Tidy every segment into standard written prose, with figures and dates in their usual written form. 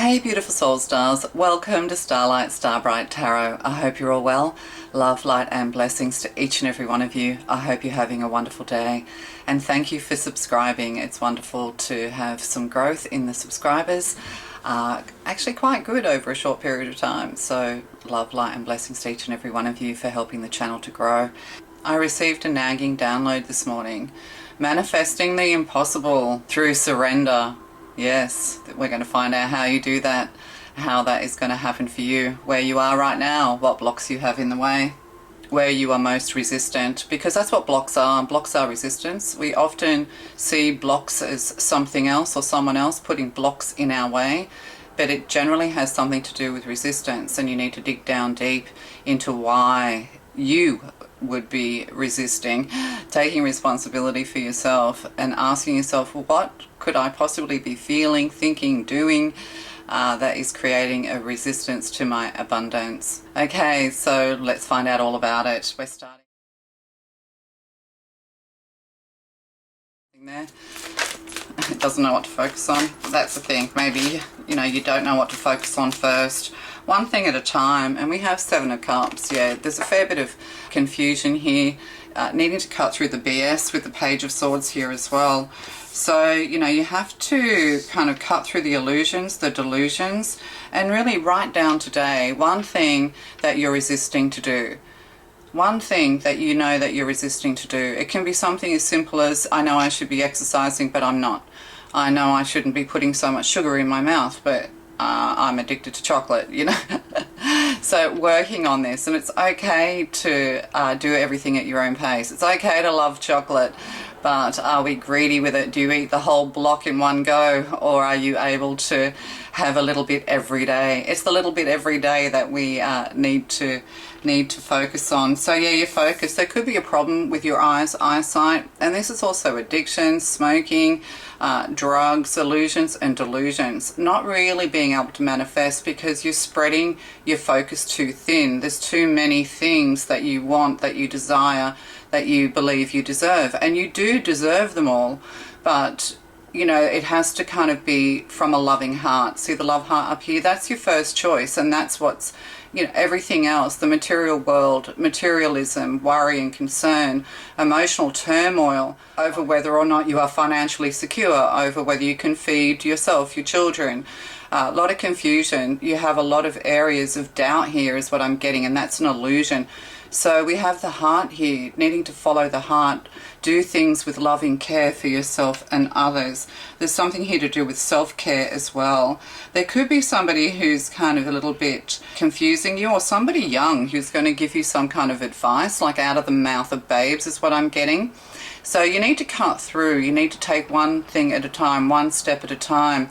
Hey beautiful soul stars, welcome to Starlight, Starbright Tarot. I hope you're all well. Love, light and blessings to each and every one of you. I hope you're having a wonderful day and thank you for subscribing. It's wonderful to have some growth in the subscribers. Actually quite good over a short period of time. So love, light and blessings to each and every one of you for helping the channel to grow. I received a nagging download this morning. Manifesting the impossible through surrender. Yes, we're going to find out how you do that, how that is going to happen for you, where you are right now, what blocks you have in the way, where you are most resistant, because that's what blocks are. Blocks are resistance. We often see blocks as something else or someone else putting blocks in our way, but it generally has something to do with resistance, and you need to dig down deep into why you would be resisting, taking responsibility for yourself and asking yourself, well, what could I possibly be feeling, thinking, doing that is creating a resistance to my abundance? Okay, so let's find out all about it. We're starting there. It doesn't know what to focus on. That's the thing. Maybe, you don't know what to focus on first. One thing at a time. And we have Seven of Cups. Yeah, there's a fair bit of confusion here. Needing to cut through the BS with the Page of Swords here as well. So, you have to kind of cut through the illusions, the delusions, and really write down today one thing that you're resisting to do. One thing that you know that you're resisting to do. It can be something as simple as, I know I should be exercising, but I'm not. I know I shouldn't be putting so much sugar in my mouth, but I'm addicted to chocolate, So working on this, and it's okay to do everything at your own pace. It's okay to love chocolate, but are we greedy with it? Do you eat the whole block in one go, or are you able to have a little bit every day? It's the little bit every day that we need to focus on. So yeah, your focus. There could be a problem with your eyesight, and this is also addiction, smoking, drugs, illusions and delusions. Not really being able to manifest because you're spreading your focus too thin. There's too many things that you want, that you desire, that you believe you deserve, and you do deserve them all, but it has to kind of be from a loving heart. See the love heart up here? That's your first choice, and that's what's, everything else, the material world, materialism, worry and concern, emotional turmoil over whether or not you are financially secure, over whether you can feed yourself, your children. A lot of confusion. You have a lot of areas of doubt here is what I'm getting, and that's an illusion. So we have the heart here, needing to follow the heart, do things with loving care for yourself and others. There's something here to do with self-care as well. There could be somebody who's kind of a little bit confusing you, or somebody young who's going to give you some kind of advice, like out of the mouth of babes is what I'm getting. So you need to cut through. You need to take one thing at a time, one step at a time.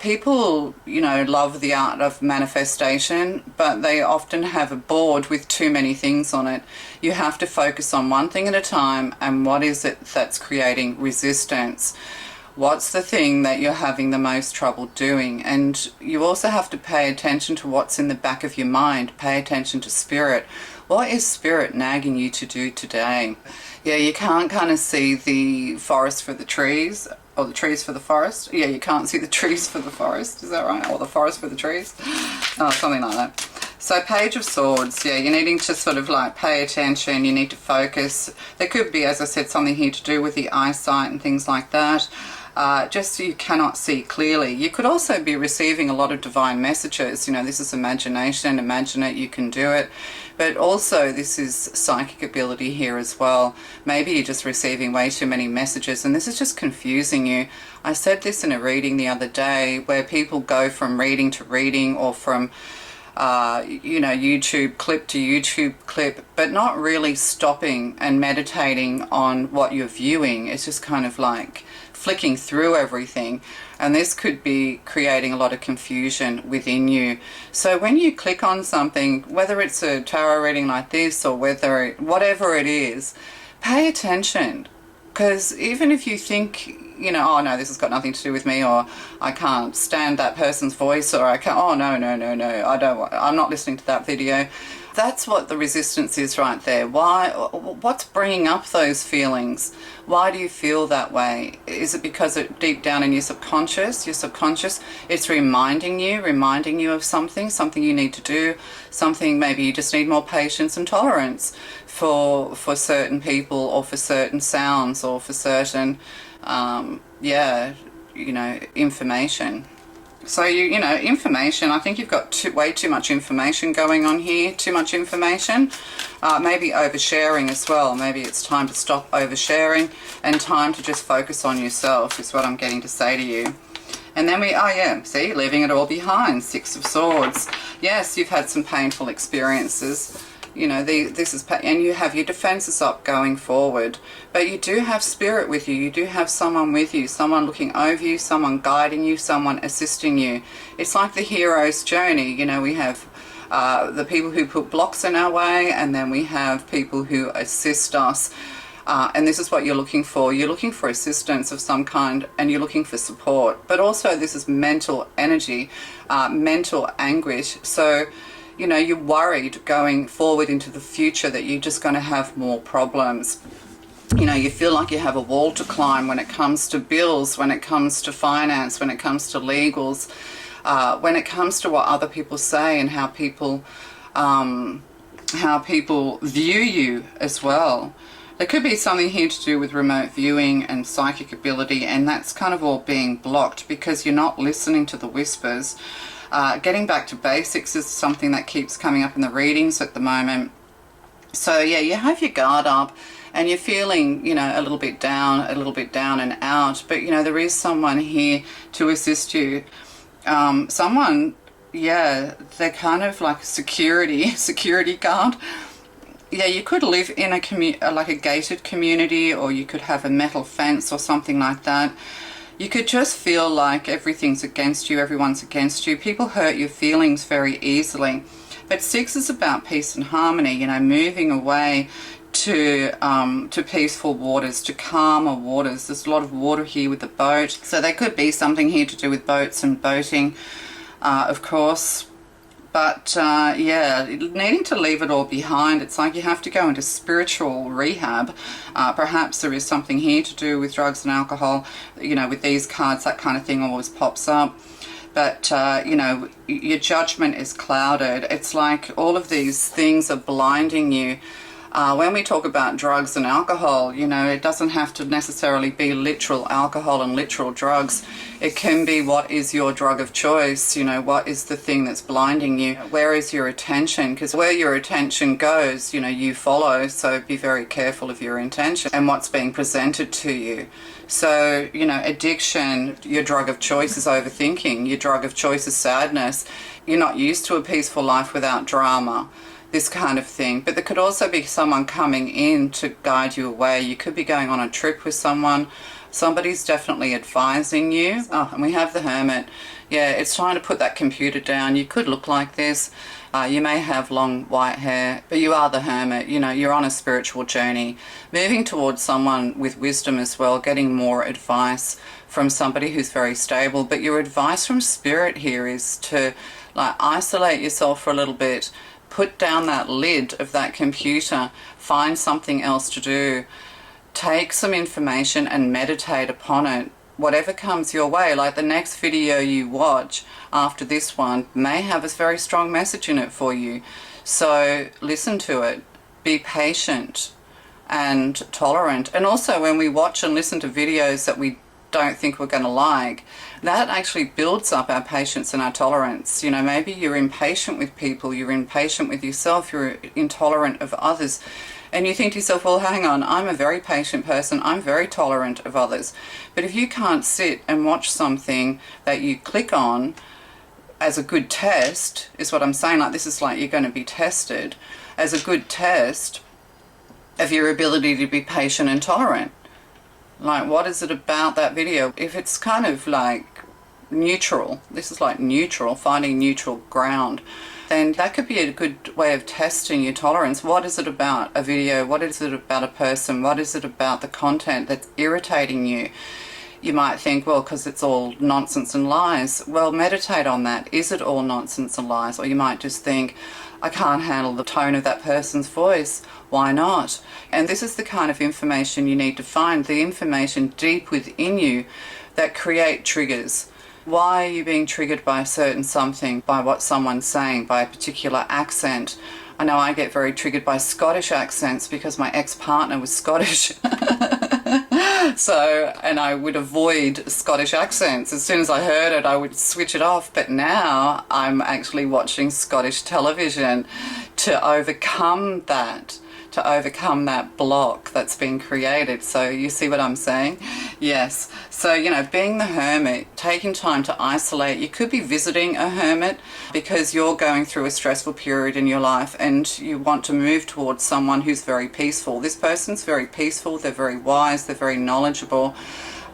People, love the art of manifestation, but they often have a board with too many things on it. You have to focus on one thing at a time, and what is it that's creating resistance? What's the thing that you're having the most trouble doing? And you also have to pay attention to what's in the back of your mind. Pay attention to spirit. What is spirit nagging you to do today? Yeah, you can't kind of see the forest for the trees, or the trees for the forest. Yeah, you can't see the trees for the forest, is that right? Or the forest for the trees? Oh, something like that. So Page of Swords, yeah, you're needing to sort of like pay attention, you need to focus. There could be, as I said, something here to do with the eyesight and things like that. Just so you cannot see clearly. You could also be receiving a lot of divine messages. This is imagination, imagine it, you can do it. But also this is psychic ability here as well. Maybe you're just receiving way too many messages and this is just confusing you. I said this in a reading the other day where people go from reading to reading, or from YouTube clip to YouTube clip, but not really stopping and meditating on what you're viewing. It's just kind of like flicking through everything, and this could be creating a lot of confusion within you. So when you click on something, whether it's a tarot reading like this or whatever it is, pay attention, because even if you think, oh no, this has got nothing to do with me, or I can't stand that person's voice, or I can't, oh no, I don't, I'm not listening to that video. That's what the resistance is right there. Why? What's bringing up those feelings? Why do you feel that way? Is it because deep down in your subconscious, it's reminding you of something you need to do, something maybe you just need more patience and tolerance for certain people, or for certain sounds, or for certain, information. So information, I think you've got way too much information going on here, too much information. Maybe oversharing as well. Maybe it's time to stop oversharing and time to just focus on yourself, is what I'm getting to say to you. And then see, leaving it all behind, Six of Swords. Yes, you've had some painful experiences. This is, and you have your defenses up going forward, but you do have spirit with you. You do have someone with you, someone looking over you, someone guiding you, someone assisting you. It's like the hero's journey. We have the people who put blocks in our way, and then we have people who assist us. And this is what you're looking for. You're looking for assistance of some kind, and you're looking for support. But also this is mental energy, mental anguish. So you're worried going forward into the future that you're just going to have more problems. You feel like you have a wall to climb when it comes to bills, when it comes to finance, when it comes to legals, when it comes to what other people say and how people view you as well. There could be something here to do with remote viewing and psychic ability, and that's kind of all being blocked because you're not listening to the whispers. Getting back to basics is something that keeps coming up in the readings at the moment. So yeah, you have your guard up and you're feeling, a little bit down and out. But, there is someone here to assist you. Someone, they're kind of like a security guard. Yeah, you could live in like a gated community, or you could have a metal fence or something like that. You could just feel like everything's against you, everyone's against you. People hurt your feelings very easily. But Six is about peace and harmony, moving away to peaceful waters, to calmer waters. There's a lot of water here with the boat. So there could be something here to do with boats and boating, of course. But needing to leave it all behind. It's like you have to go into spiritual rehab. Perhaps there is something here to do with drugs and alcohol. With these cards, that kind of thing always pops up. But, your judgment is clouded. It's like all of these things are blinding you. When we talk about drugs and alcohol, it doesn't have to necessarily be literal alcohol and literal drugs. It can be, what is your drug of choice? What is the thing that's blinding you? Where is your attention? Because where your attention goes, you follow. So be very careful of your intention and what's being presented to you. So, addiction, your drug of choice is overthinking. Your drug of choice is sadness. You're not used to a peaceful life without drama. This kind of thing. But there could also be someone coming in to guide you away. You could be going on a trip with someone. Somebody's definitely advising you. Oh, and we have the Hermit. Yeah, it's time to put that computer down. You could look like this. You may have long white hair, but you are the Hermit. You're on a spiritual journey, moving towards someone with wisdom as well, getting more advice from somebody who's very stable. But your advice from Spirit here is to isolate yourself for a little bit. Put down that lid of that computer, find something else to do, take some information and meditate upon it. Whatever comes your way, like the next video you watch after this one may have a very strong message in it for you. So listen to it, be patient and tolerant. And also when we watch and listen to videos that we don't think we're going to like, that actually builds up our patience and our tolerance. Maybe you're impatient with people, you're impatient with yourself, you're intolerant of others, and you think to yourself, well, hang on, I'm a very patient person, I'm very tolerant of others. But if you can't sit and watch something that you click on as a good test, is what I'm saying, like this is like you're going to be tested as a good test of your ability to be patient and tolerant. Like, what is it about that video? If it's kind of like neutral, this is like neutral, finding neutral ground, then that could be a good way of testing your tolerance. What is it about a video? What is it about a person? What is it about the content that's irritating you? You might think, well, because it's all nonsense and lies. Well, meditate on that. Is it all nonsense and lies? Or you might just think, I can't handle the tone of that person's voice. Why not? And this is the kind of information you need to find, the information deep within you that create triggers. Why are you being triggered by a certain something, by what someone's saying, by a particular accent? I know I get very triggered by Scottish accents because my ex-partner was Scottish. So, and I would avoid Scottish accents. As soon as I heard it, I would switch it off. But now I'm actually watching Scottish television to overcome that block that's been created. So you see what I'm saying? Yes. So, you know, being the hermit, taking time to isolate. You could be visiting a hermit because you're going through a stressful period in your life and you want to move towards someone who's very peaceful. This person's very peaceful, they're very wise, they're very knowledgeable.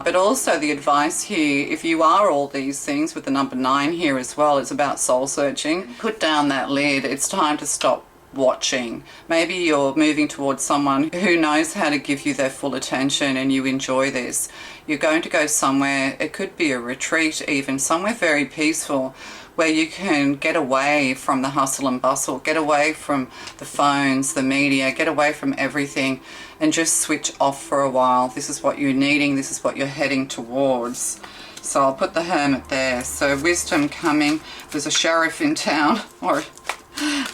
But also the advice here, if you are all these things with the number 9 here as well, it's about soul searching. Put down that lid. It's time to stop watching. Maybe you're moving towards someone who knows how to give you their full attention and you enjoy this. You're going to go somewhere, it could be a retreat even, somewhere very peaceful where you can get away from the hustle and bustle, get away from the phones, the media, get away from everything and just switch off for a while. This is what you're needing, this is what you're heading towards. So I'll put the hermit there. So wisdom coming. There's a sheriff in town,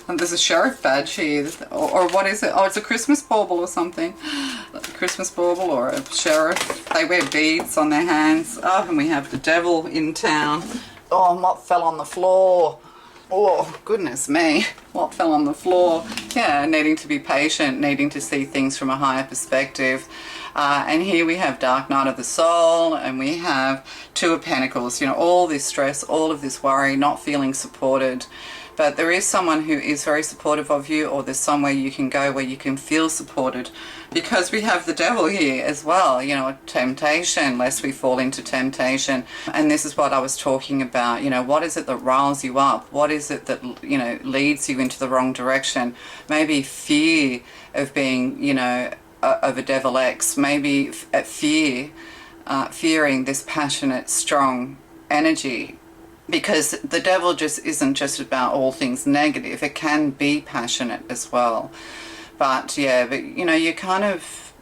and there's a sheriff badge here, or what is it? Oh, it's a Christmas bauble or something. A Christmas bauble or a sheriff. They wear beads on their hands. Oh, and we have the devil in town. Oh, what fell on the floor? Oh, goodness me. What fell on the floor? Yeah, needing to be patient, needing to see things from a higher perspective. And here we have Dark Night of the Soul, and we have Two of Pentacles. You know, all this stress, all of this worry, not feeling supported. But there is someone who is very supportive of you, or there's somewhere you can go where you can feel supported. Because we have the devil here as well, you know, temptation, lest we fall into temptation. And this is what I was talking about, you know, what is it that riles you up? What is it that, you know, leads you into the wrong direction? Maybe fear of being, you know, of a devil X, maybe fearing this passionate, strong energy. Because the devil just isn't just about all things negative. It can be passionate as well. But yeah, but you know, you kind of,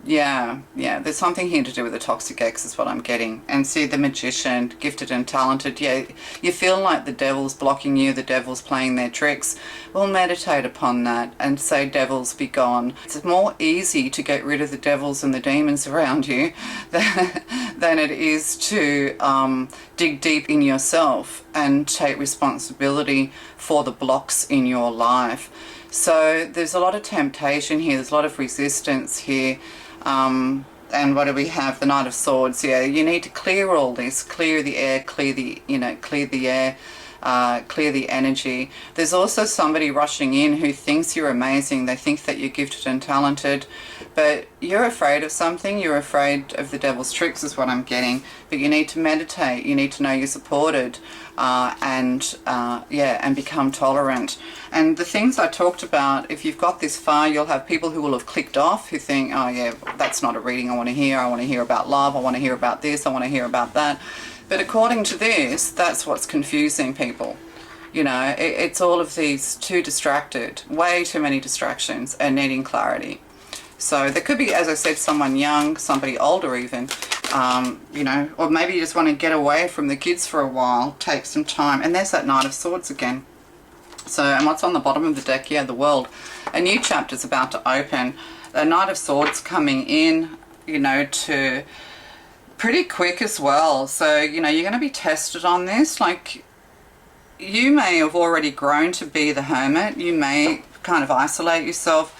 yeah, there's something here to do with the toxic X is what I'm getting. And see the magician, gifted and talented. Yeah, you feel like the devil's blocking you, the devil's playing their tricks. Well, meditate upon that and say, devils be gone. It's more easy to get rid of the devils and the demons around you than it is to dig deep in yourself and take responsibility for the blocks in your life. So there's a lot of temptation here, there's a lot of resistance here. And what do we have? The Knight of Swords. Yeah, you need to clear all this, clear the air, clear the energy. There's also somebody rushing in who thinks you're amazing. They think that you're gifted and talented, but you're afraid of something. You're afraid of the devil's tricks is what I'm getting. But you need to meditate. You need to know you're supported, and become tolerant. And the things I talked about, if you've got this far, you'll have people who will have clicked off, who think, oh yeah, that's not a reading I want to hear. I want to hear about love. I want to hear about this. I want to hear about that. But according to this, that's what's confusing people. You know, it's all of these too distracted, way too many distractions and needing clarity. So there could be, as I said, someone young, somebody older even, you know, or maybe you just want to get away from the kids for a while, take some time. And there's that Knight of Swords again. So, and what's on the bottom of the deck? Yeah, the World. A new chapter's about to open. The Knight of Swords coming in, you know, to pretty quick as well. So, you know, you're going to be tested on this. Like, you may have already grown to be the hermit. You may kind of isolate yourself.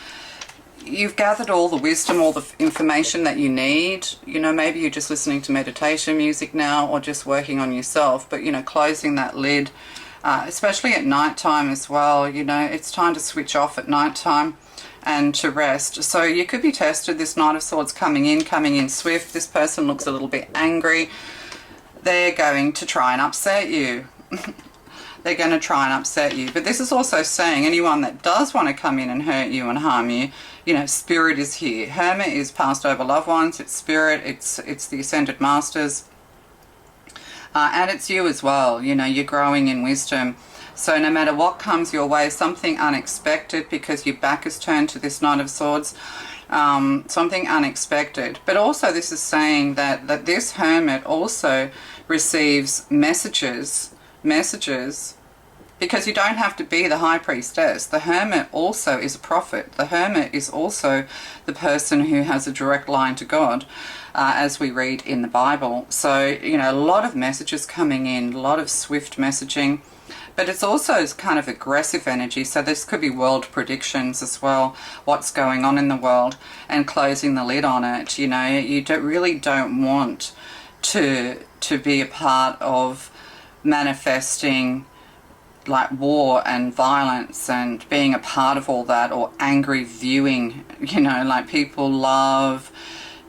You've gathered all the wisdom, all the information that you need. You know, maybe you're just listening to meditation music now or just working on yourself. But, you know, closing that lid, especially at night time as well. You know, it's time to switch off at night time and to rest. So you could be tested. This Knight of Swords coming in swift. This person looks a little bit angry. They're going to try and upset you. they're going to try and upset you. But this is also saying anyone that does want to come in and hurt you and harm you, you know, spirit is here. Hermit is passed over loved ones, it's spirit, it's the ascended masters. And it's you as well, you know, you're growing in wisdom. So no matter what comes your way, something unexpected, because your back is turned to this Knight of Swords, something unexpected. But also this is saying that this Hermit also receives messages, because you don't have to be the High Priestess. The Hermit also is a prophet. The Hermit is also the person who has a direct line to God, as we read in the Bible. So, you know, a lot of messages coming in, a lot of swift messaging. But it's also kind of aggressive energy, so this could be world predictions as well, what's going on in the world, and closing the lid on it. You know, you really don't want to be a part of manifesting like war and violence and being a part of all that, or angry viewing. You know, like people love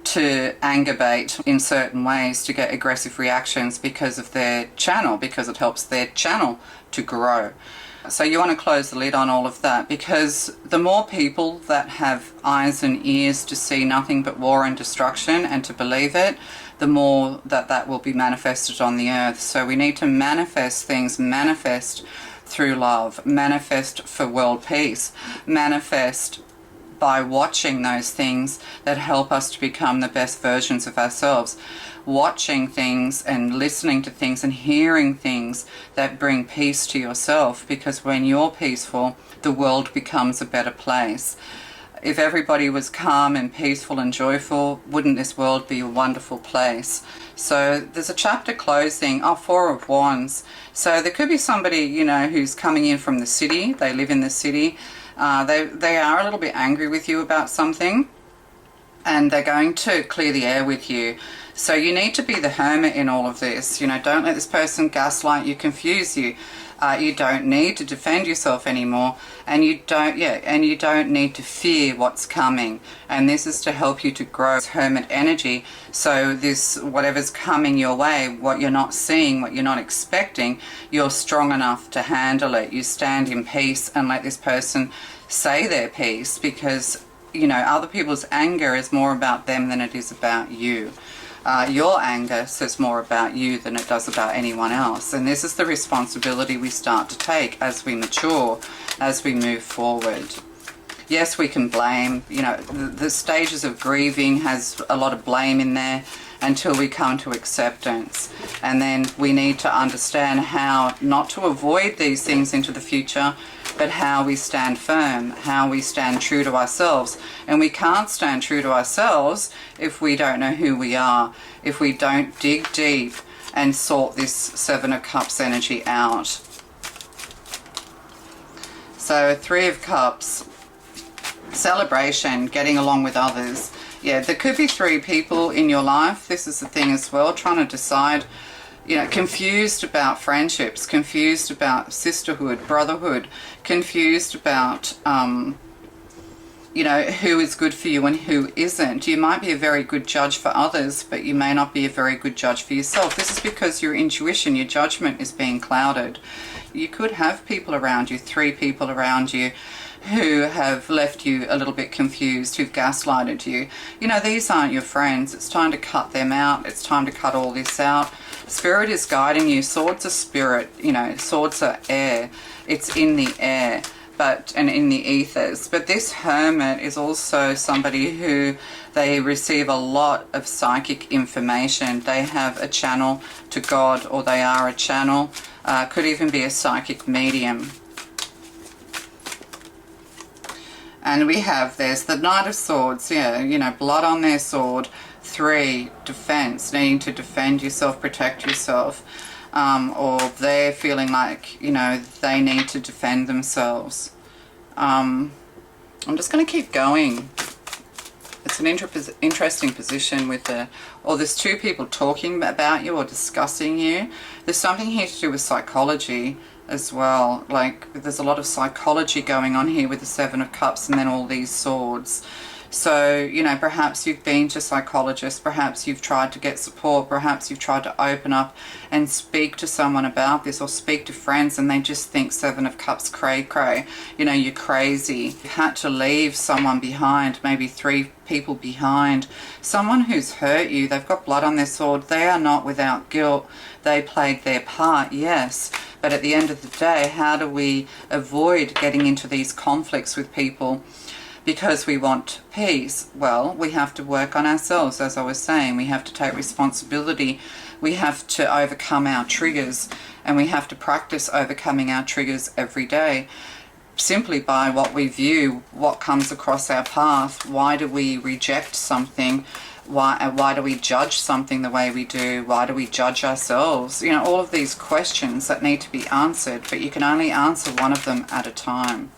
to anger bait in certain ways to get aggressive reactions because of their channel, because it helps their channel to grow. So you want to close the lid on all of that, because the more people that have eyes and ears to see nothing but war and destruction and to believe it, the more that will be manifested on the earth. So we need to manifest things, manifest through love, manifest for world peace, manifest by watching those things that help us to become the best versions of ourselves. Watching things and listening to things and hearing things that bring peace to yourself, because when you're peaceful, the world becomes a better place. If everybody was calm and peaceful and joyful, wouldn't this world be a wonderful place? So there's a chapter closing, Four of Wands. So there could be somebody, you know, who's coming in from the city. They live in the city. They are a little bit angry with you about something, and they're going to clear the air with you. So you need to be the hermit in all of this. You know, don't let this person gaslight you, confuse you. You don't need to defend yourself anymore, and you don't need to fear what's coming. And this is to help you to grow hermit energy. So this, whatever's coming your way, what you're not seeing, what you're not expecting, you're strong enough to handle it. You stand in peace and let this person say their piece, because, you know, other people's anger is more about them than it is about you. Your anger says more about you than it does about anyone else. And this is the responsibility we start to take as we mature, as we move forward. Yes, we can blame. You know, the stages of grieving has a lot of blame in there until we come to acceptance. And then we need to understand how not to avoid these things into the future, but how we stand firm, how we stand true to ourselves. And we can't stand true to ourselves if we don't know who we are, if we don't dig deep and sort this Seven of Cups energy out. So Three of Cups, celebration, getting along with others. Yeah, there could be three people in your life. This is the thing as well, trying to decide, you know, confused about friendships, confused about sisterhood, brotherhood, confused about, you know, who is good for you and who isn't. You might be a very good judge for others, but you may not be a very good judge for yourself. This is because your intuition, your judgment is being clouded. You could have people around you, three people around you, who have left you a little bit confused, who've gaslighted you. You know, these aren't your friends. It's time to cut them out. It's time to cut all this out. Spirit is guiding you. Swords are spirit, you know, swords are air. It's in the air, and in the ethers. But this hermit is also somebody who, they receive a lot of psychic information. They have a channel to God, or they are a channel. Could even be a psychic medium. And we have, there's the Knight of Swords, yeah, you know, blood on their sword. 3, defense, needing to defend yourself, protect yourself. Or they're feeling like, you know, they need to defend themselves. I'm just going to keep going. It's an interesting position with there's two people talking about you or discussing you. There's something here to do with psychology as well. Like, there's a lot of psychology going on here with the Seven of Cups and then all these swords. So, you know, perhaps you've been to psychologists, perhaps you've tried to get support, perhaps you've tried to open up and speak to someone about this, or speak to friends, and they just think Seven of Cups cray cray. You know, you're crazy. You had to leave someone behind, maybe 3 people behind. Someone who's hurt you, they've got blood on their sword. They are not without guilt. They played their part, yes. But at the end of the day, how do we avoid getting into these conflicts with people because we want peace? Well, we have to work on ourselves, as I was saying. We have to take responsibility. We have to overcome our triggers, and we have to practice overcoming our triggers every day, simply by what we view, what comes across our path. Why do we reject something? Why do we judge something the way we do? Why do we judge ourselves? You know, all of these questions that need to be answered, but you can only answer one of them at a time.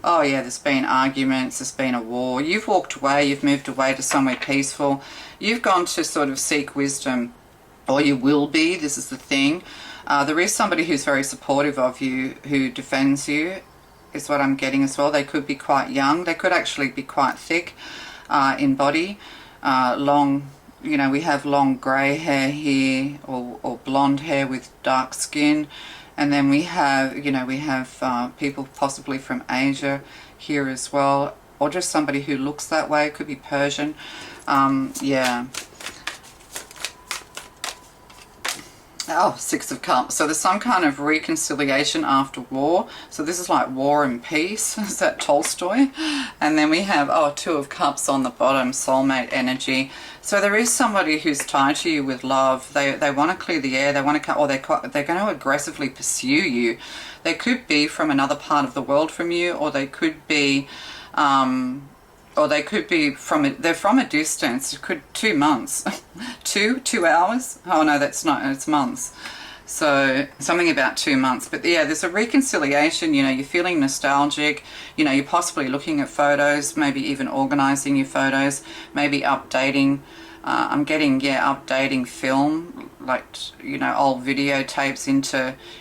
Oh yeah, there's been arguments, there's been a war. You've walked away, you've moved away to somewhere peaceful. You've gone to sort of seek wisdom, or you will be, this is the thing. There is somebody who's very supportive of you, who defends you, is what I'm getting as well. They could be quite young, they could actually be quite thick in body. Long, you know, we have long grey hair here, or blonde hair with dark skin. And then we have, you know, we have people possibly from Asia here as well, or just somebody who looks that way. It could be Persian. Yeah. Oh, Six of Cups. So there's some kind of reconciliation after war. So this is like War and Peace. Is that Tolstoy? And then we have, oh, Two of Cups on the bottom, soulmate energy. So there is somebody who's tied to you with love. They want to clear the air. They want to, or they're going to aggressively pursue you. They could be from another part of the world from you, or they could be, they're from a distance. It could 2 months, 2 hours. Oh no, that's not, it's months. So something about 2 months. But yeah, there's a reconciliation. You know, you're feeling nostalgic. You know, you're possibly looking at photos, maybe even organizing your photos, maybe updating. I'm getting, yeah, updating film, like, you know, old videotapes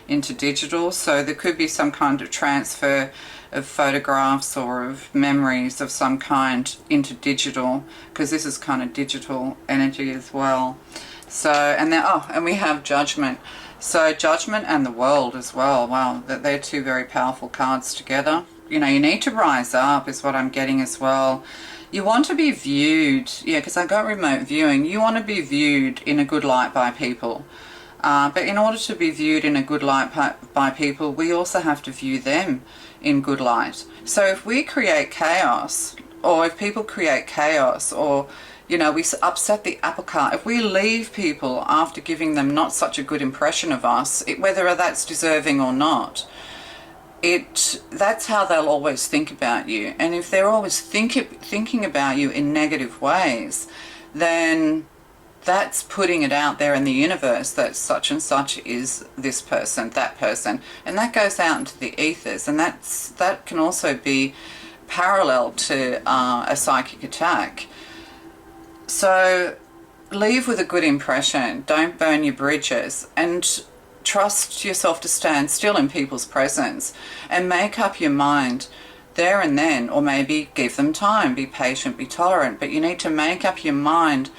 into digital. So there could be some kind of transfer of photographs or of memories of some kind into digital, because this is kind of digital energy as well. So, and then, oh, and we have Judgment. So Judgment and the World as well. Wow, they're 2 very powerful cards together. You know, you need to rise up is what I'm getting as well. You want to be viewed, yeah, because I got remote viewing. You want to be viewed in a good light by people. But in order to be viewed in a good light by people, we also have to view them in good light. So if we create chaos, or if people create chaos, or, you know, we upset the apple cart, if we leave people after giving them not such a good impression of us, whether that's deserving or not, that's how they'll always think about you. And if they're always thinking about you in negative ways, then that's putting it out there in the universe that such and such is this person, that person, and that goes out into the ethers. And that can also be parallel to a psychic attack. So leave with a good impression. Don't burn your bridges, and trust yourself to stand still in people's presence and make up your mind there and then, or maybe give them time. Be patient, be tolerant, but you need to make up your mind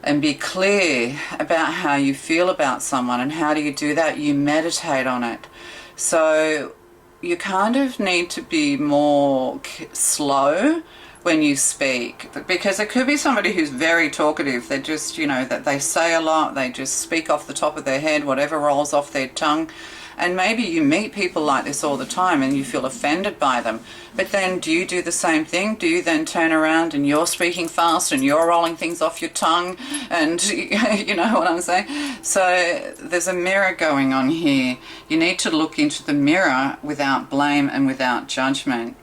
and be clear about how you feel about someone. And how do you do that? You meditate on it. So you kind of need to be more slow when you speak, because it could be somebody who's very talkative. They're just, you know, that they say a lot, they just speak off the top of their head, whatever rolls off their tongue. And maybe you meet people like this all the time and you feel offended by them. But then do you do the same thing? Do you then turn around and you're speaking fast and you're rolling things off your tongue? And you know what I'm saying? So there's a mirror going on here. You need to look into the mirror without blame and without judgment.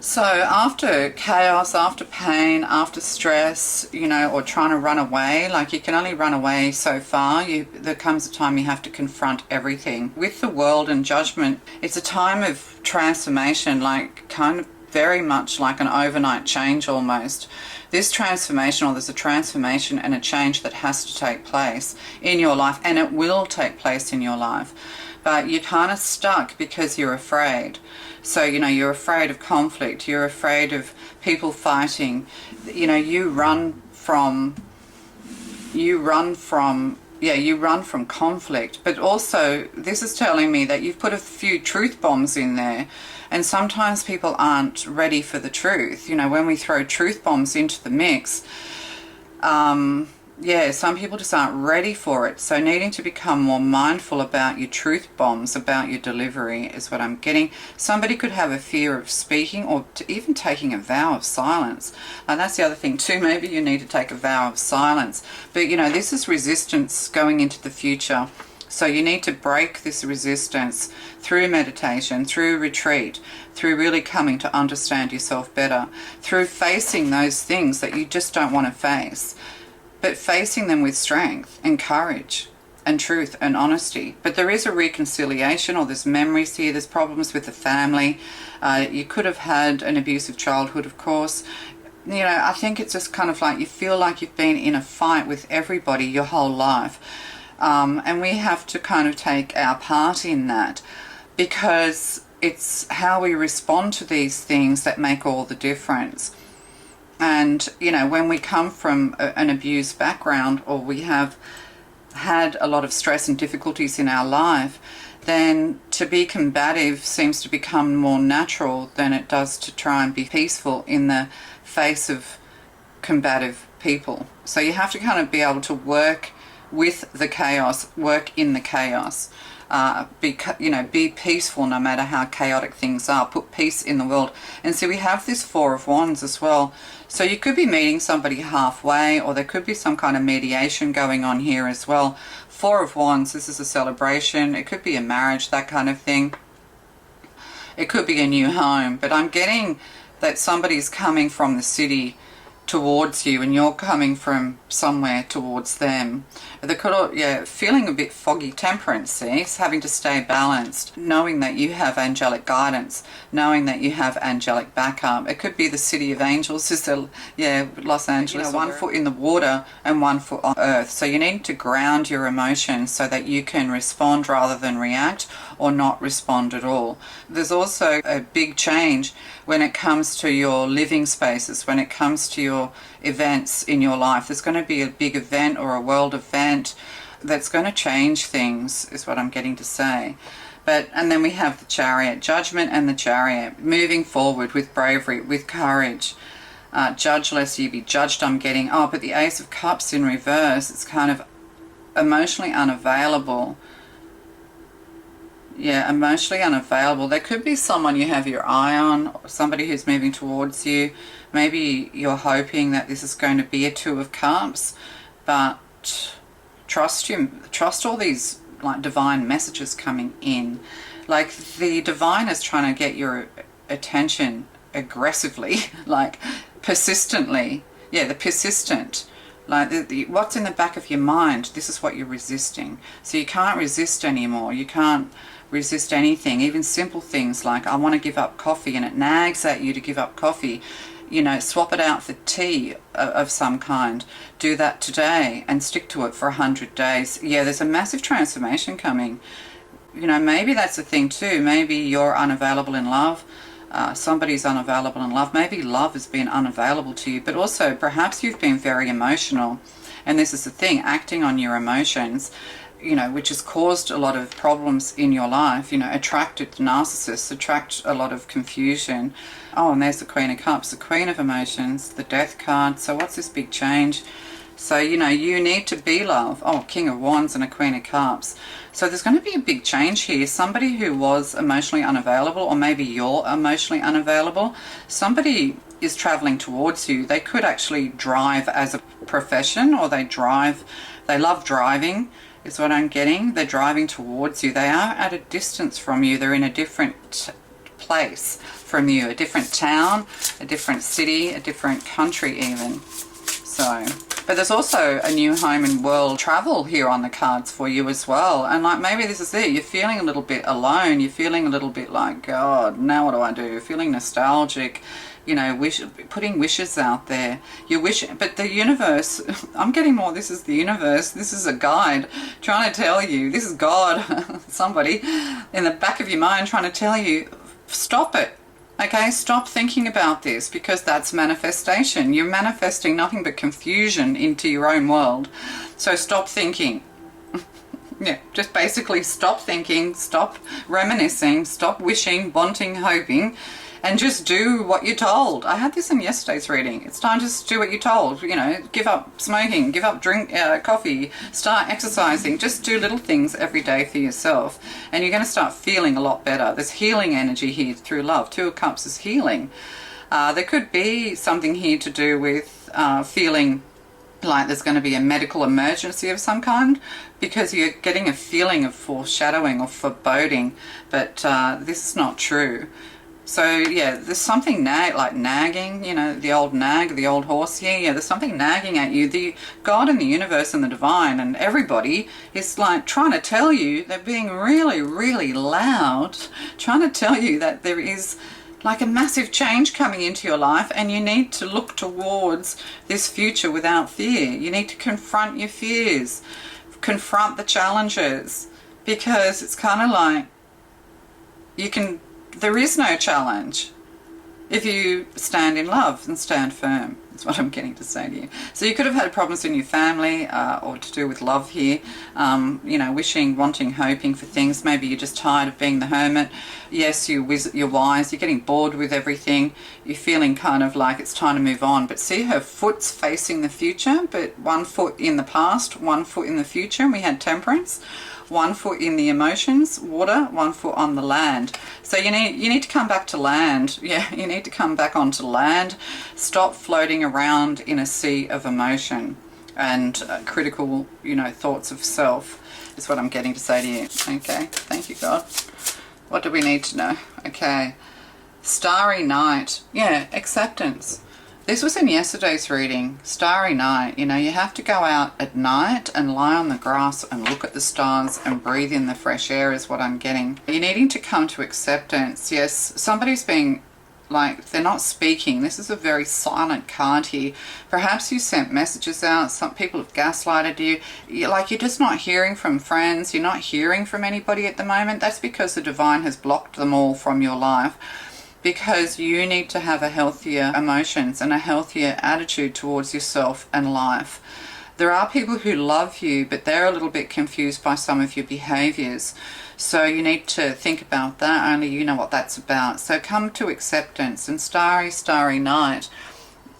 So after chaos, after pain, after stress, you know, or trying to run away, like you can only run away so far. There comes a time you have to confront everything. With the World and Judgment, it's a time of transformation, like kind of very much like an overnight change almost. This transformation, or there's a transformation and a change that has to take place in your life, and it will take place in your life. but you're kind of stuck because you're afraid. So, you know, you're afraid of conflict, you're afraid of people fighting, you know, you run from conflict. But also, this is telling me that you've put a few truth bombs in there, and sometimes people aren't ready for the truth. You know, when we throw truth bombs into the mix, some people just aren't ready for it. So needing to become more mindful about your truth bombs, about your delivery is what I'm getting. Somebody could have a fear of speaking, or even taking a vow of silence. And that's the other thing too. Maybe you need to take a vow of silence. But, you know, this is resistance going into the future. So you need to break this resistance through meditation, through retreat, through really coming to understand yourself better, through facing those things that you just don't want to face, but facing them with strength and courage and truth and honesty. But there is a reconciliation, or there's memories here, there's problems with the family. You could have had an abusive childhood, of course. You know, I think it's just kind of like you feel like you've been in a fight with everybody your whole life. And we have to kind of take our part in that, because it's how we respond to these things that make all the difference. And, you know, when we come from an abused background, or we have had a lot of stress and difficulties in our life, then to be combative seems to become more natural than it does to try and be peaceful in the face of combative people. So you have to kind of be able to work with the chaos, work in the chaos. Be peaceful no matter how chaotic things are. Put peace in the world. And so we have this Four of Wands as well. So you could be meeting somebody halfway, or there could be some kind of mediation going on here as well. Four of Wands, this is a celebration. It could be a marriage, that kind of thing. It could be a new home. But I'm getting that somebody's coming from the city towards you, and you're coming from somewhere towards them. They could, feeling a bit foggy. Temperance, see, having to stay balanced, knowing that you have angelic guidance, knowing that you have angelic backup. It could be the city of angels, Los Angeles. You know, one foot in the water and one foot on earth. So you need to ground your emotions so that you can respond rather than react, or not respond at all. There's also a big change when it comes to your living spaces, when it comes to your events in your life. There's going to be a big event or a world event that's going to change things, is what I'm getting to say. And then we have the Chariot, Judgment, and the Chariot, moving forward with bravery, with courage. Judge lest ye be judged, I'm getting. But the Ace of Cups in reverse, it's kind of emotionally unavailable. Yeah, emotionally unavailable. There could be someone you have your eye on, somebody who's moving towards you. Maybe you're hoping that this is going to be a Two of Cups, but trust all these like divine messages coming in. Like the divine is trying to get your attention aggressively, like persistently. Yeah, the persistent. Like what's in the back of your mind, this is what you're resisting. So you can't resist anymore. You can't resist anything, even simple things like I want to give up coffee, and it nags at you to give up coffee. You know, swap it out for tea of some kind. Do that today and stick to it for 100 days. Yeah, there's a massive transformation coming. You know, maybe that's the thing too. Maybe you're unavailable in love. Somebody's unavailable in love. Maybe love has been unavailable to you, but also perhaps you've been very emotional. And this is the thing, acting on your emotions, you know, which has caused a lot of problems in your life. You know, attracted narcissists, attract a lot of confusion. And there's the Queen of Cups, the Queen of Emotions, the Death card. So what's this big change? So, you know, you need to be love. King of Wands and a Queen of Cups. So there's going to be a big change here. Somebody who was emotionally unavailable, or maybe you're emotionally unavailable, somebody is traveling towards you. They could actually drive as a profession, or they love driving, is what I'm getting. They're driving towards you. They are at a distance from you. They're in a different place from you, a different town, a different city, a different country even. So, but there's also a new home and world travel here on the cards for you as well. And like maybe this is it. You're feeling a little bit alone. You're feeling a little bit like, God, now what do I do? You're feeling nostalgic. you know, putting wishes out there. But the universe, I'm getting more, this is the universe, this is a guide trying to tell you, this is God, somebody in the back of your mind trying to tell you, stop it. Okay, stop thinking about this, because that's manifestation. You're manifesting nothing but confusion into your own world. So stop thinking. Yeah, just basically stop thinking, stop reminiscing, stop wishing, wanting, hoping, and just do what you're told. I had this in yesterday's reading. It's time to just do what you're told. You know, give up smoking, give up coffee, start exercising. Just do little things every day for yourself, and you're going to start feeling a lot better. There's healing energy here through love. Two of Cups is healing. There could be something here to do with feeling like there's going to be a medical emergency of some kind, because you're getting a feeling of foreshadowing or foreboding, but this is not true. So yeah, there's something like nagging, you know, the old nag, the old horse here. Yeah, there's something nagging at you. The God and the universe and the divine and everybody is like trying to tell you, they're being really, really loud, trying to tell you that there is like a massive change coming into your life, and you need to look towards this future without fear. You need to confront your fears, confront the challenges, because it's kind of like there is no challenge if you stand in love and stand firm. That's what I'm getting to say to you. So you could have had problems in your family or to do with love here. You know, wishing, wanting, hoping for things. Maybe you're just tired of being the hermit. Yes, you're wise. You're getting bored with everything. You're feeling kind of like it's time to move on. But see, her foot's facing the future, but one foot in the past, one foot in the future. And we had Temperance. One foot in the emotions, water, one foot on the land. So you need to come back to land. Yeah, you need to come back onto land. Stop floating around in a sea of emotion and critical, you know, thoughts of self is what I'm getting to say to you. Okay, thank you, God. What do we need to know? Okay, Starry Night. Yeah, acceptance. This was in yesterday's reading, Starry Night. You know, you have to go out at night and lie on the grass and look at the stars and breathe in the fresh air is what I'm getting. You're needing to come to acceptance. Yes, somebody's being like, they're not speaking. This is a very silent card here. Perhaps you sent messages out. Some people have gaslighted you. You're just not hearing from friends. You're not hearing from anybody at the moment. That's because the divine has blocked them all from your life. Because you need to have a healthier emotions and a healthier attitude towards yourself and life. There are people who love you, but they're a little bit confused by some of your behaviors. So you need to think about that. Only you know what that's about. So come to acceptance. And Starry, Starry Night.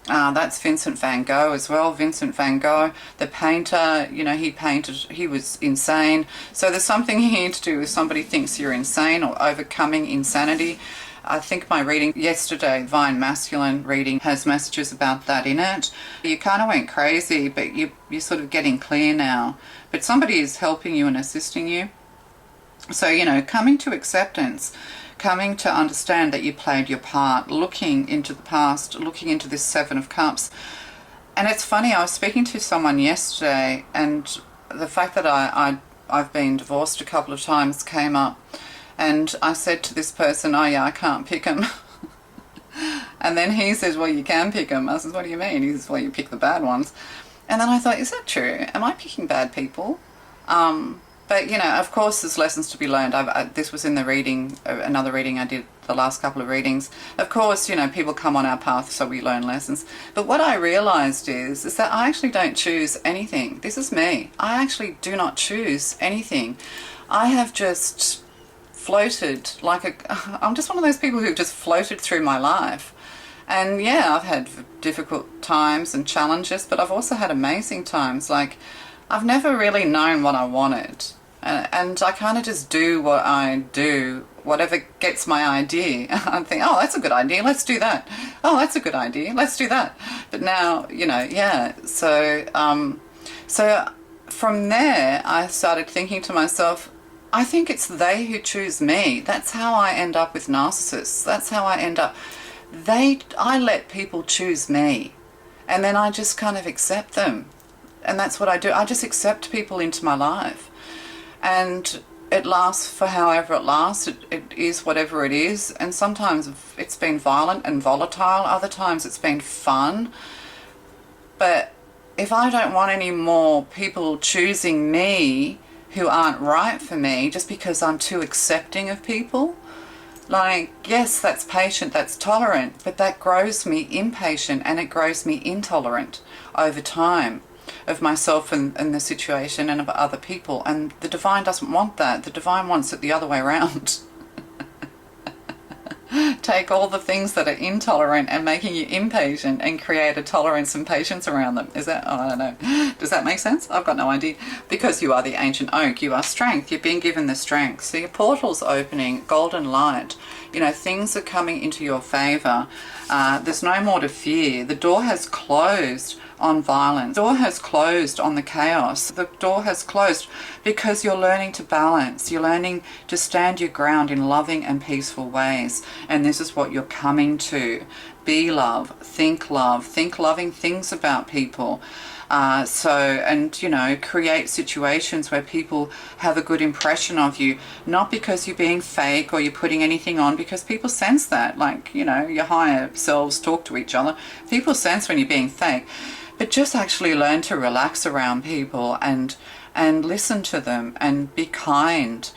That's Vincent van Gogh as well. Vincent van Gogh, the painter, you know, he was insane. So there's something here to do with somebody thinks you're insane or overcoming insanity. I think my reading yesterday, Divine Masculine reading, has messages about that in it. You kind of went crazy, but you're sort of getting clear now. But somebody is helping you and assisting you. So, you know, coming to acceptance, coming to understand that you played your part, looking into the past, looking into this Seven of Cups. And it's funny, I was speaking to someone yesterday, and the fact that I've been divorced a couple of times came up. And I said to this person, oh yeah, I can't pick them. And then he says, well, you can pick them. I says, what do you mean? He says, well, you pick the bad ones. And then I thought, is that true? Am I picking bad people? But, you know, of course there's lessons to be learned. This was in the reading, another reading I did, the last couple of readings. Of course, you know, people come on our path, so we learn lessons. But what I realised is that I actually don't choose anything. This is me. I actually do not choose anything. I have just floated I'm just one of those people who've just floated through my life. And yeah, I've had difficult times and challenges, but I've also had amazing times. Like, I've never really known what I wanted. And I kind of just do what I do, whatever gets my idea. I think, oh, that's a good idea, let's do that. Oh, that's a good idea, let's do that. But now, you know, yeah. So from there, I started thinking to myself, I think it's they who choose me. That's how I end up with narcissists. That's how I end up. I let people choose me. And then I just kind of accept them. And that's what I do. I just accept people into my life. And it lasts for however it lasts. It is whatever it is. And sometimes it's been violent and volatile. Other times it's been fun. But if I don't want any more people choosing me who aren't right for me just because I'm too accepting of people, like, yes, that's patient, that's tolerant, but that grows me impatient and it grows me intolerant over time of myself and the situation and of other people. And the divine doesn't want that. The divine wants it the other way around. Take all the things that are intolerant and making you impatient and create a tolerance and patience around them. Is that, I don't know. Does that make sense? I've got no idea. Because you are the ancient oak, you are strength. You're being given the strength. So your portal's opening, golden light. You know, things are coming into your favor. There's no more to fear. The door has closed on violence. The door has closed on the chaos. The door has closed because you're learning to balance. You're learning to stand your ground in loving and peaceful ways. And this is what you're coming to. Be love, think loving things about people. And, you know, create situations where people have a good impression of you, not because you're being fake or you're putting anything on, because people sense that. Like, you know, your higher selves talk to each other. People sense when you're being fake. But just actually learn to relax around people and listen to them and be kind.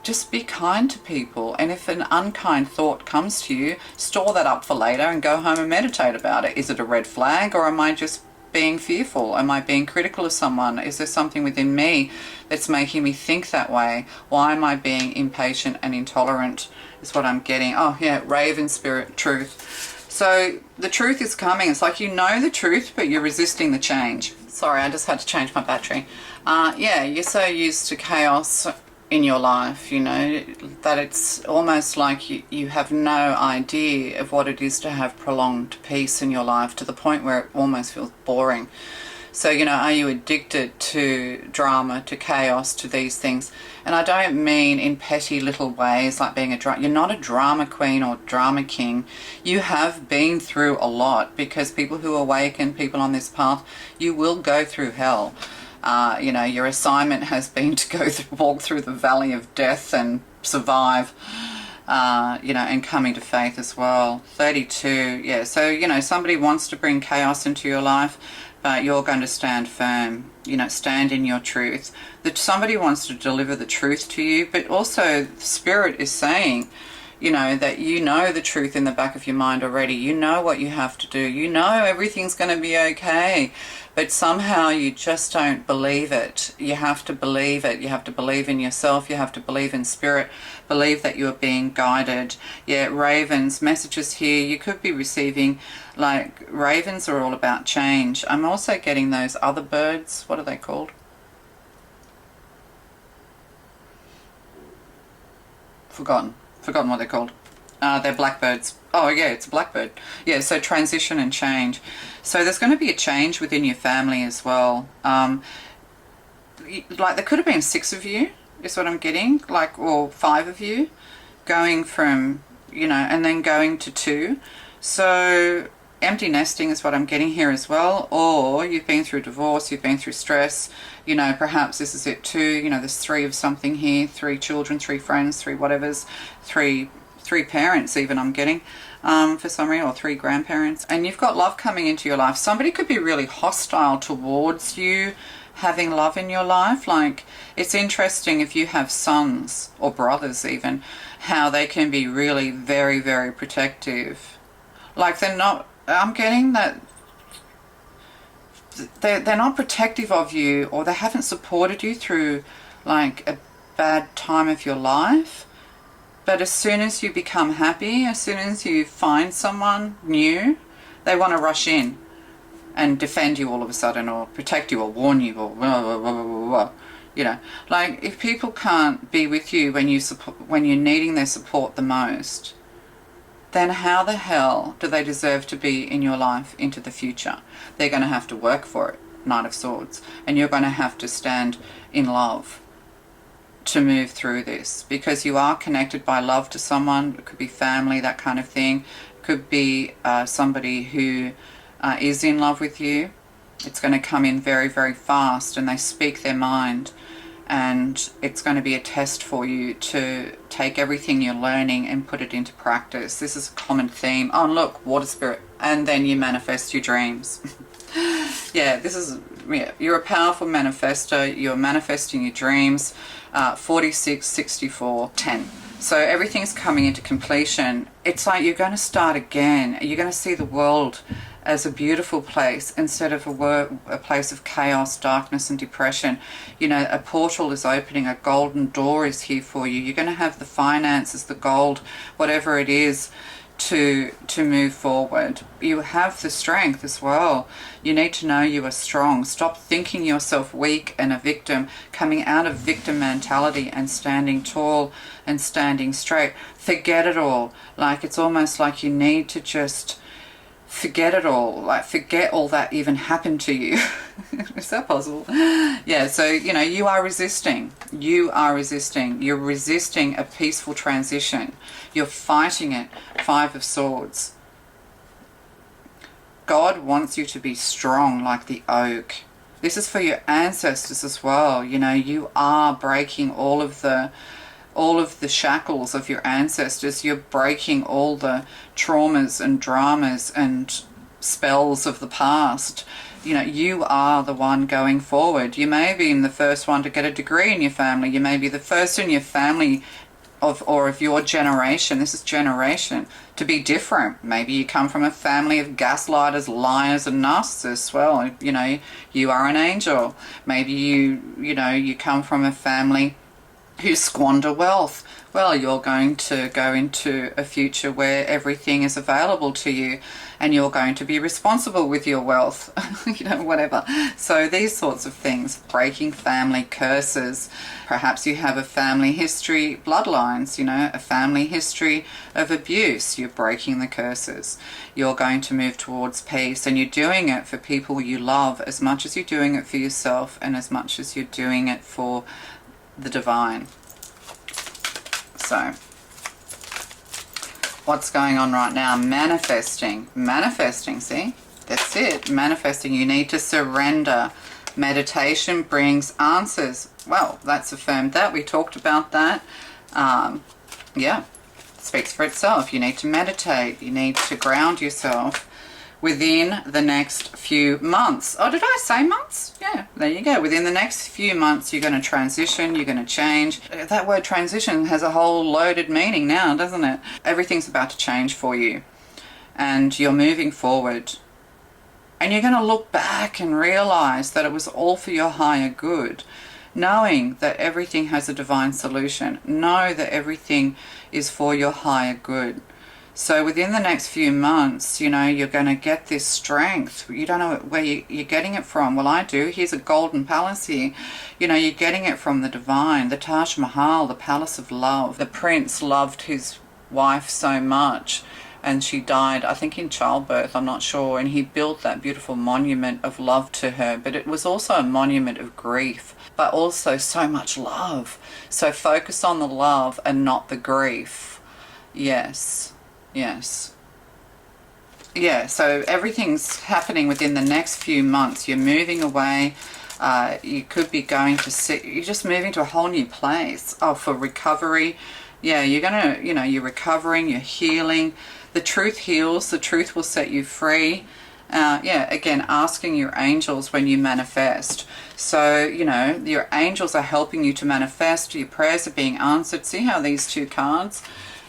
Just be kind to people. And if an unkind thought comes to you, store that up for later and go home and meditate about it. Is it a red flag, or am I just being fearful? Am I being critical of someone? Is there something within me that's making me think that way? Why am I being impatient and intolerant is what I'm getting. Oh yeah, Raven Spirit, truth. So the truth is coming. It's like you know the truth, but you're resisting the change. Sorry, I just had to change my battery. Yeah, you're so used to chaos in your life, you know, that it's almost like you have no idea of what it is to have prolonged peace in your life, to the point where it almost feels boring. So, you know, are you addicted to drama, to chaos, to these things? And I don't mean in petty little ways like being you're not a drama queen or drama king. You have been through a lot, because people who awaken, people on this path, you will go through hell. You know, your assignment has been to walk through the valley of death and survive, you know, and coming to faith as well. 32, yeah. So, you know, somebody wants to bring chaos into your life, but you're going to stand firm, you know, stand in your truth. That somebody wants to deliver the truth to you, but also the Spirit is saying, you know, that you know the truth in the back of your mind already. You know what you have to do. You know everything's going to be okay. But somehow you just don't believe it. You have to believe it. You have to believe in yourself. You have to believe in Spirit. Believe that you are being guided. Yeah, ravens, messages here. You could be receiving, like, ravens are all about change. I'm also getting those other birds. What are they called? Forgotten what they're called. They're blackbirds. Oh yeah, it's a blackbird. Yeah, so transition and change. So there's going to be a change within your family as well. Like there could have been 6 of you, is what I'm getting, like, or 5 of you, going from, you know, and then going to 2. So empty nesting is what I'm getting here as well. Or you've been through divorce, you've been through stress, you know, perhaps this is it too. You know, there's 3 of something here, 3 children, 3 friends, 3 whatevers, 3 parents even I'm getting, for some reason, or 3 grandparents. And you've got love coming into your life. Somebody could be really hostile towards you having love in your life. Like, it's interesting if you have sons or brothers even, how they can be really very, very protective. Like, they're not, I'm getting that they're not protective of you, or they haven't supported you through like a bad time of your life. But as soon as you become happy, as soon as you find someone new, they want to rush in and defend you all of a sudden, or protect you, or warn you, or blah, blah, blah, blah, blah. You know, like, if people can't be with you when you're needing their support the most, then how the hell do they deserve to be in your life into the future? They're going to have to work for it, Knight of Swords, and you're going to have to stand in love to move through this, because you are connected by love to someone. It could be family, that kind of thing. It could be somebody who is in love with you. It's going to come in very, very fast, and they speak their mind. and it's going to be a test for you to take everything you're learning and put it into practice. This is a common theme. Oh, look, water spirit. And then you manifest your dreams. Yeah, this is, yeah, you're a powerful manifester. You're manifesting your dreams. 46, 64, 10. So everything's coming into completion. It's like you're going to start again. You're going to see the world as a beautiful place instead of a place of chaos, darkness and depression. You know, a portal is opening, a golden door is here for you. You're going to have the finances, the gold, whatever it is, to move forward. You have the strength as well. You need to know you are strong. Stop thinking yourself weak and a victim, coming out of victim mentality and standing tall and standing straight. Forget it all. Like, it's almost like you need to just forget it all, like forget all that even happened to you. Is that possible? Yeah, so, you know, you are resisting. You're resisting a peaceful transition. You're fighting it. 5 of Swords. God wants you to be strong like the oak. This is for your ancestors as well. You know, you are breaking all of the shackles of your ancestors. You're breaking all the traumas and dramas and spells of the past. You know, you are the one going forward. You may be the first one to get a degree in your family. You may be the first in your family of your generation. This is generation to be different. Maybe you come from a family of gaslighters, liars and narcissists. Well, you know, you are an angel. Maybe you come from a family who squander wealth. Well, you're going to go into a future where everything is available to you and you're going to be responsible with your wealth, you know, whatever. So these sorts of things, breaking family curses. Perhaps you have a family history, bloodlines, you know, a family history of abuse. You're breaking the curses. You're going to move towards peace, and you're doing it for people you love as much as you're doing it for yourself and as much as you're doing it for the divine. So what's going on right now? Manifesting, see, that's it. Manifesting. You need to surrender. Meditation brings answers. Well, that's affirmed that. We talked about that. Yeah, it speaks for itself. You need to meditate. You need to ground yourself within the next few months. Oh, did I say months? Yeah, there you go. Within the next few months, you're going to transition, you're going to change. That word transition has a whole loaded meaning now, doesn't it? Everything's about to change for you, and you're moving forward. And you're going to look back and realize that it was all for your higher good, knowing that everything has a divine solution. Know that everything is for your higher good. So within the next few months, you know, you're going to get this strength. You don't know where you're getting it from. Well, I do. Here's a golden palace here. You know, you're getting it from the divine. The Taj Mahal, the palace of love. The prince loved his wife so much, and she died, I think, in childbirth, I'm not sure. And he built that beautiful monument of love to her. But it was also a monument of grief, but also so much love. So focus on the love and not the grief. Yes. Yes. Yeah, so everything's happening within the next few months. You're moving away. You could be going to you're just moving to a whole new place. Oh, for recovery. Yeah, you're going to, you know, you're recovering, you're healing. The truth heals. The truth will set you free. Yeah, again, asking your angels when you manifest. So, you know, your angels are helping you to manifest. Your prayers are being answered. See how these 2 cards,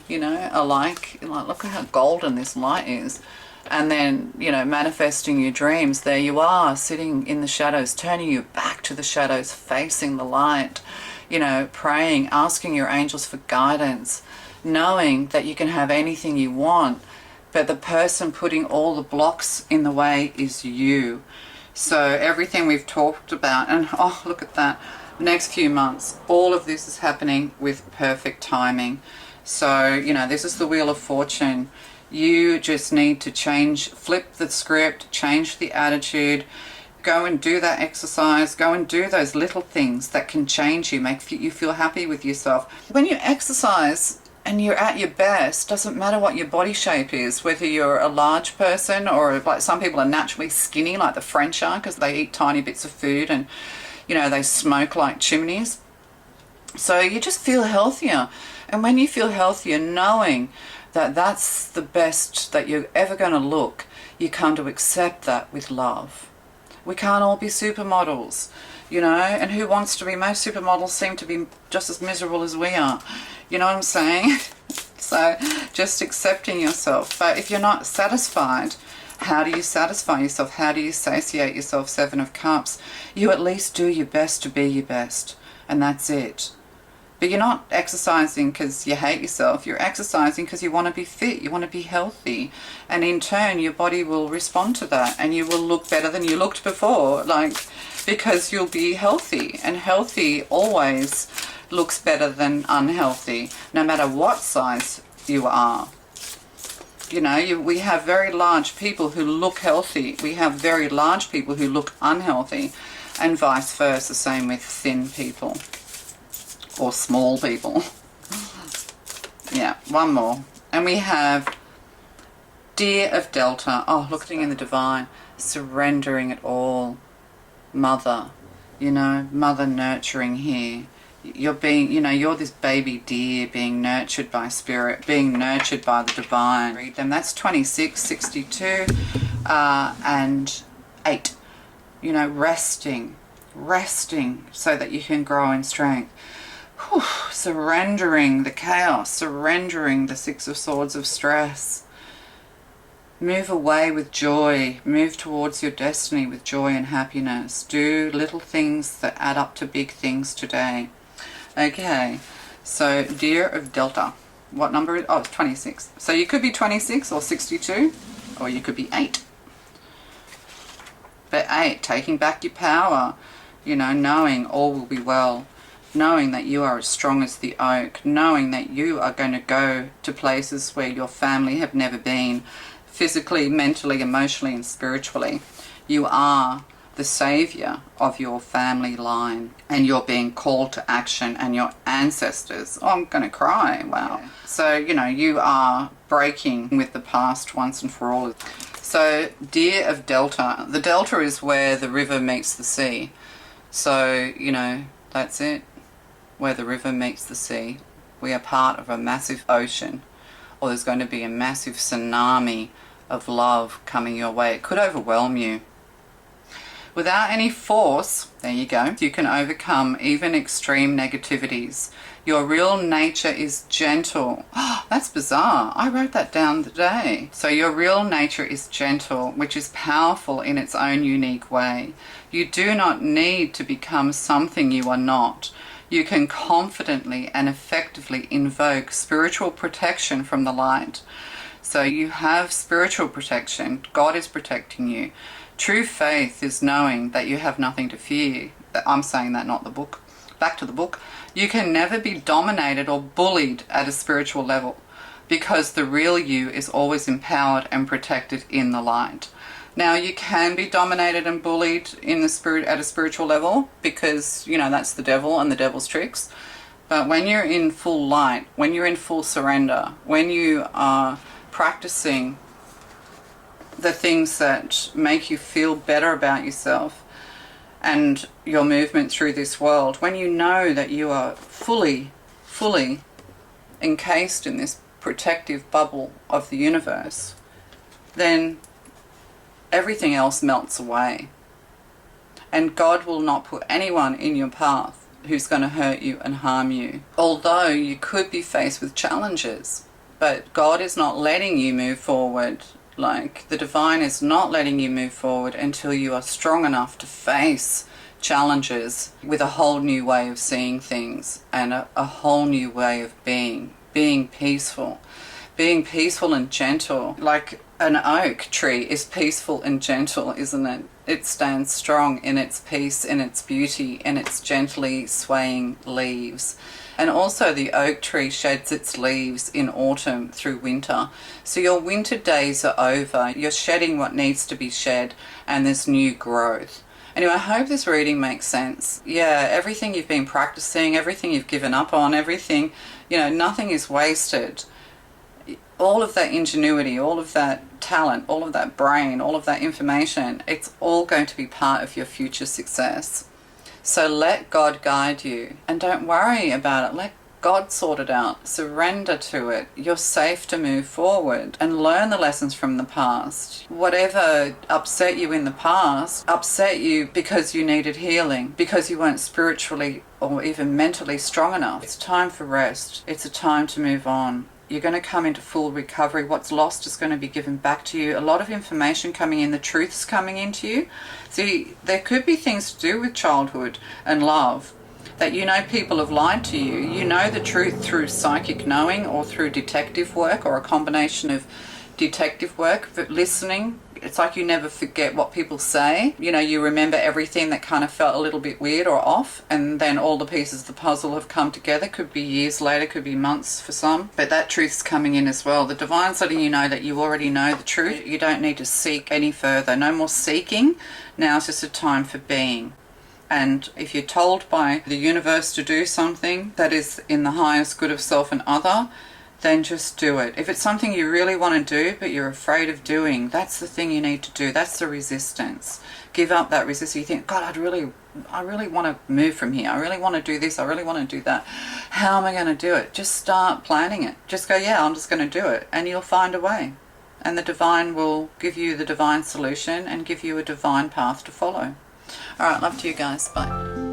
you know, are like, look at how golden this light is. And then, you know, manifesting your dreams. There you are, sitting in the shadows, turning your back to the shadows, facing the light, you know, praying, asking your angels for guidance, knowing that you can have anything you want, but the person putting all the blocks in the way is you. So everything we've talked about, and oh, look at that, next few months, all of this is happening with perfect timing. So, you know, this is the Wheel of Fortune. You just need to change, flip the script, change the attitude, go and do that exercise, go and do those little things that can change you, make you feel happy with yourself. When you exercise and you're at your best, doesn't matter what your body shape is, whether you're a large person or like some people are naturally skinny like the French are because they eat tiny bits of food and, you know, they smoke like chimneys. So you just feel healthier. And when you feel healthier, knowing that that's the best that you're ever going to look, you come to accept that with love. We can't all be supermodels, you know, and who wants to be? Most supermodels seem to be just as miserable as we are. You know what I'm saying? So just accepting yourself. But if you're not satisfied, how do you satisfy yourself? How do you satiate yourself? Seven of Cups. You at least do your best to be your best. And that's it. But you're not exercising because you hate yourself. You're exercising because you want to be fit. You want to be healthy. And in turn, your body will respond to that. And you will look better than you looked before. Like, because you'll be healthy. And healthy always looks better than unhealthy, no matter what size you are. You know, we have very large people who look healthy. We have very large people who look unhealthy. And vice versa, same with thin people. Or small people. Yeah, one more. And we have Deer of Delta. Oh, looking in the divine. Surrendering it all. Mother. You know, mother nurturing here. You're being, you know, you're this baby deer being nurtured by spirit, being nurtured by the divine. Read them. That's 26, 62, and 8. You know, resting so that you can grow in strength. Whew, surrendering the chaos, surrendering the Six of Swords of stress. Move away with joy. Move towards your destiny with joy and happiness. Do little things that add up to big things today. Okay, so Deer of Delta. What number is it? Oh, it's 26. So you could be 26 or 62, or you could be 8. But 8, taking back your power. You know, knowing all will be well. Knowing that you are as strong as the oak, knowing that you are going to go to places where your family have never been, physically, mentally, emotionally, and spiritually. You are the savior of your family line, and you're being called to action, and your ancestors, oh, I'm going to cry, wow. Yeah. So, you know, you are breaking with the past once and for all. So, Deer of Delta. The delta is where the river meets the sea. So, you know, that's it. Where the river meets the sea. We are part of a massive ocean, or there's going to be a massive tsunami of love coming your way. It could overwhelm you. Without any force, there you go, you can overcome even extreme negativities. Your real nature is gentle. Oh, that's bizarre. I wrote that down today. So your real nature is gentle, which is powerful in its own unique way. You do not need to become something you are not. You can confidently and effectively invoke spiritual protection from the light. So you have spiritual protection. God is protecting you. True faith is knowing that you have nothing to fear. I'm saying that, not the book. Back to the book. You can never be dominated or bullied at a spiritual level, because the real you is always empowered and protected in the light. Now, you can be dominated and bullied in the spirit at a spiritual level, because, you know, that's the devil and the devil's tricks. But when you're in full light, when you're in full surrender, when you are practicing the things that make you feel better about yourself and your movement through this world, when you know that you are fully encased in this protective bubble of the universe, then everything else melts away. And God will not put anyone in your path who's going to hurt you and harm you. Although you could be faced with challenges, but God is not letting you move forward. Like, the divine is not letting you move forward until you are strong enough to face challenges with a whole new way of seeing things and a whole new way of being peaceful. Being peaceful and gentle. Like an oak tree is peaceful and gentle, isn't it? It stands strong in its peace, in its beauty, in its gently swaying leaves. And also the oak tree sheds its leaves in autumn through winter. So your winter days are over. You're shedding what needs to be shed, and there's new growth. Anyway, I hope this reading makes sense. Yeah, everything you've been practicing, everything you've given up on, everything, you know, nothing is wasted. All of that ingenuity, all of that talent, all of that brain, all of that information, it's all going to be part of your future success. So let God guide you and don't worry about it. Let God sort it out. Surrender to it. You're safe to move forward and learn the lessons from the past. Whatever upset you in the past upset you because you needed healing, because you weren't spiritually or even mentally strong enough. It's time for rest. It's a time to move on. You're going to come into full recovery. What's lost is going to be given back to you. A lot of information coming in. The truth's coming into you. See, there could be things to do with childhood and love that you know people have lied to you. You know the truth through psychic knowing or through detective work or a combination of detective work, but listening. It's like you never forget what people say. You know, you remember everything that kind of felt a little bit weird or off, and then all the pieces of the puzzle have come together. Could be years later, could be months for some, but that truth's coming in as well. The Divine's letting you know that you already know the truth. You don't need to seek any further. No more seeking. Now it's just a time for being. And if you're told by the universe to do something that is in the highest good of self and other, then just do it. If it's something you really want to do but you're afraid of doing, that's the thing you need to do. That's the resistance. Give up that resistance. You think, God, I really want to move from here. I really want to do this. I really want to do that. How am I going to do it? Just start planning it. Just go, yeah, I'm just going to do it. And you'll find a way. And the Divine will give you the divine solution and give you a divine path to follow. All right, love to you guys. Bye.